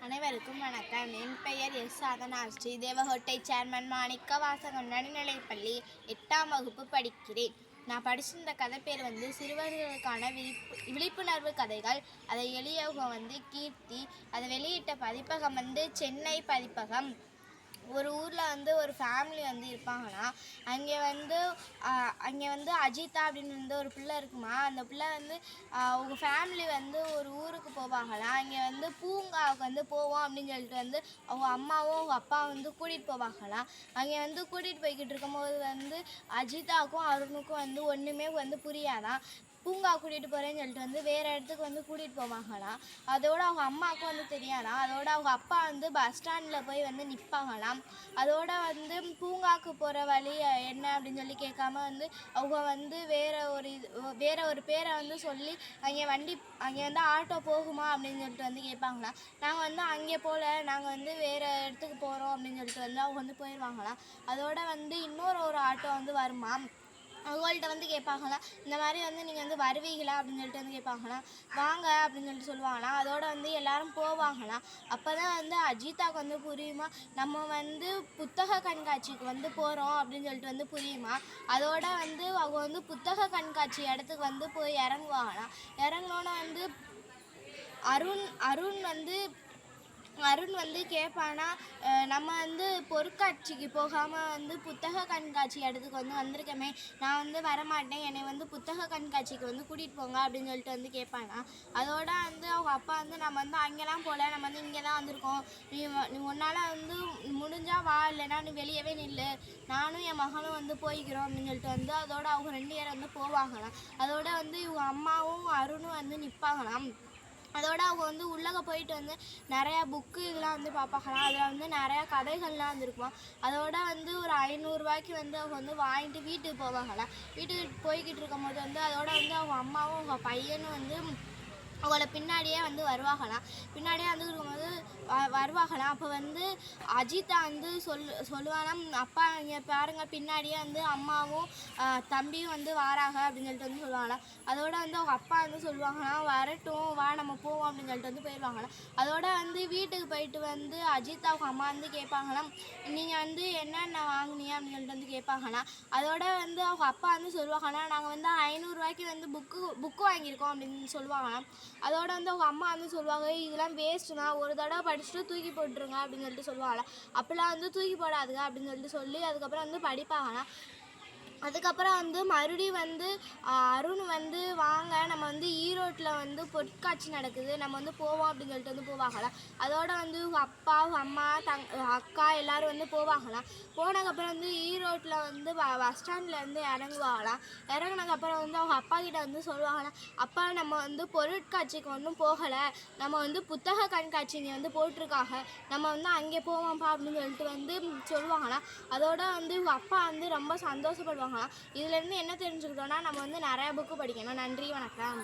அனைவருக்கும் வணக்கம். என் பெயர் எஸ் சாதனா ஸ்ரீ தேவகோட்டை சேர்மன் மாணிக்க வாசகம் நடுநிலைப்பள்ளி 8ஆம் வகுப்பு படிக்கிறேன். நான் படிச்சிருந்த கதை பேர் சிறுவர்களுக்கான விழிப்புணர்வு கதைகள். அதை எளியவங்க கீர்த்தி. அதை வெளியிட்ட பதிப்பகம் சென்னை பதிப்பகம். ஒரு ஊரில் ஒரு ஃபேமிலி இருப்பாங்கன்னா, அங்கே அஜிதா அப்படின்னு ஒரு பிள்ளை இருக்குமா. அந்த பிள்ளை அவங்க ஃபேமிலி ஒரு ஊருக்கு போவாங்களாம். அங்கே பூங்காவுக்கு போவோம் அப்படின்னு சொல்லிட்டு அவங்க அம்மாவும் அவங்க அப்பா கூட்டிகிட்டு போவாங்களாம். அங்கே கூட்டிகிட்டு போய்கிட்டு இருக்கும்போது அஜிதாவுக்கும் அருணுக்கும் ஒன்றுமே புரியாதான். பூங்கா கூட்டிகிட்டு போகிறேன்னு சொல்லிட்டு வேறு இடத்துக்கு கூட்டிகிட்டு போவாங்களாம். அதோடு அவங்க அம்மாவுக்கும் தெரியாதான். அதோடு அவங்க அப்பா பஸ் ஸ்டாண்டில் போய் நிற்பாங்களாம். அதோட பூங்காவுக்கு போகிற வழி என்ன அப்படின்னு சொல்லி கேட்காம அவங்க வேற ஒரு பேரை சொல்லி அங்கே ஆட்டோ போகுமா அப்படின்னு சொல்லிட்டு கேட்பாங்களாம். நாங்கள் அங்கே போகல, நாங்கள் வேறு இடத்துக்கு போகிறோம் அப்படின்னு சொல்லிட்டு அவங்க போயிடுவாங்களாம். அதோட இன்னொரு ஆட்டோ வருமா. அவங்கள்ட்ட கேட்பாங்களாம், இந்த மாதிரி நீங்கள் வருவீங்களா அப்படின்னு சொல்லிட்டு கேட்பாங்களாம். வாங்க அப்படின்னு சொல்லிட்டு சொல்லுவாங்களாம். அதோடு எல்லோரும் போவாங்களாம். அப்போ தான் அஜிதாவுக்கு புரியுமா, நம்ம புத்தக கண்காட்சிக்கு போகிறோம் அப்படின்னு சொல்லிட்டு புரியுமா. அதோட அவங்க புத்தக கண்காட்சி இடத்துக்கு போய் இறங்குவாங்களாம். இறங்கினோன்னே அருண் கேட்பானா, நம்ம பொருட்காட்சிக்கு போகாமல் புத்தக கண்காட்சி இடத்துக்கு வந்திருக்கமே, நான் வரமாட்டேன், என்னை புத்தக கண்காட்சிக்கு கூட்டிகிட்டு போங்க அப்படின்னு சொல்லிட்டு கேட்பானா. அதோட அவங்க அப்பா நம்ம அங்கெல்லாம் போகல, நம்ம இங்கே தான் வந்திருக்கோம், நீ உன்னால் முடிஞ்சால் வா, இல்லைன்னா நீ வெளியவே நில்லு, நானும் என் மகனும் போய்க்கிறோம் அப்படின்னு சொல்லிட்டு அதோட அவங்க 2 பேரும் போவாங்களாம். அதோட இவங்க அம்மாவும் அருணும் நிற்பாங்களாம். அதோடு அவங்க உள்ளக போயிட்டு நிறையா புக்கு இதெல்லாம் பார்ப்பாங்களாம். அதில் நிறையா கதைகள்லாம் இருக்குமா. அதோட ஒரு 500 ரூபாய்க்கு அவங்க வாங்கிட்டு வீட்டுக்கு போவாங்களாம். வீட்டுக்கு போய்கிட்டு இருக்கும்போது அதோட அவங்க அம்மாவும் அவங்க பையனும் அவங்கள பின்னாடியே வருவாங்களாம். பின்னாடியே இருக்கும்போது வருவாங்களாம். அப்போ அஜிதா சொல்லுவானாம், அப்பா இங்கே பாருங்கள், பின்னாடியே அம்மாவும் தம்பியும் வாராங்க அப்படின்னு சொல்லிட்டு சொல்லுவாங்களாம். அதோட அவங்க அப்பா சொல்லுவாங்களாம், வரட்டும் வா நம்ம போவோம் அப்படின்னு சொல்லிட்டு போயிடுவாங்களாம். அதோட வீட்டுக்கு போயிட்டு அஜிதா அவங்க அம்மா கேட்பாங்களாம், நீங்கள் என்னென்ன வாங்கினீங்க அப்படின்னு சொல்லிட்டு கேட்பாங்களாம். அதோட அவங்க அப்பா சொல்லுவாங்களாம், நாங்கள் 500 ரூபாய்க்கு புக்கு வாங்கியிருக்கோம் அப்படின்னு சொல்லுவாங்களாம். அதோட அவங்க அம்மா சொல்லுவாங்க, இதெல்லாம் வேஸ்ட்டு தான், ஒரு தடவை படிச்சுட்டு தூக்கி போட்டுருங்க அப்படின்னு சொல்லிட்டு சொல்லுவாங்களாம். அப்போல்லாம் தூக்கி போடாதுங்க அப்படின்னு சொல்லிட்டு சொல்லி அதுக்கப்புறம் படிப்பாங்களாம். அதுக்கப்புறம் மறுபடியும் அருண் வாங்க நம்ம ஈரோட்டில் பொருட்காட்சி நடக்குது, நம்ம போவோம் அப்படின்னு சொல்லிட்டு போவாங்களாம். அதோட இவங்க அப்பா அம்மா அக்கா எல்லோரும் போவாங்களாம். போனதுக்கப்புறம் ஈரோட்டில் பஸ் ஸ்டாண்டில் இறங்குவாங்களாம். இறங்குனதுக்கப்புறம் அவங்க அப்பா கிட்ட சொல்லுவாங்களாம், அப்பா நம்ம பொருட்காட்சிக்கு ஒன்றும் போகலை, நம்ம புத்தக கண்காட்சி நீ போட்டிருக்காங்க, நம்ம அங்கே போவோம்ப்பா அப்படின்னு சொல்லிட்டு சொல்லுவாங்களாம். அதோட இவங்க அப்பா ரொம்ப சந்தோஷப்படுவாங்க. இதுலேருந்து என்ன தெரிஞ்சுக்கிட்டோன்னா, நம்ம நிறையா புக்கு படிக்கணும். நன்றி, வணக்கம்.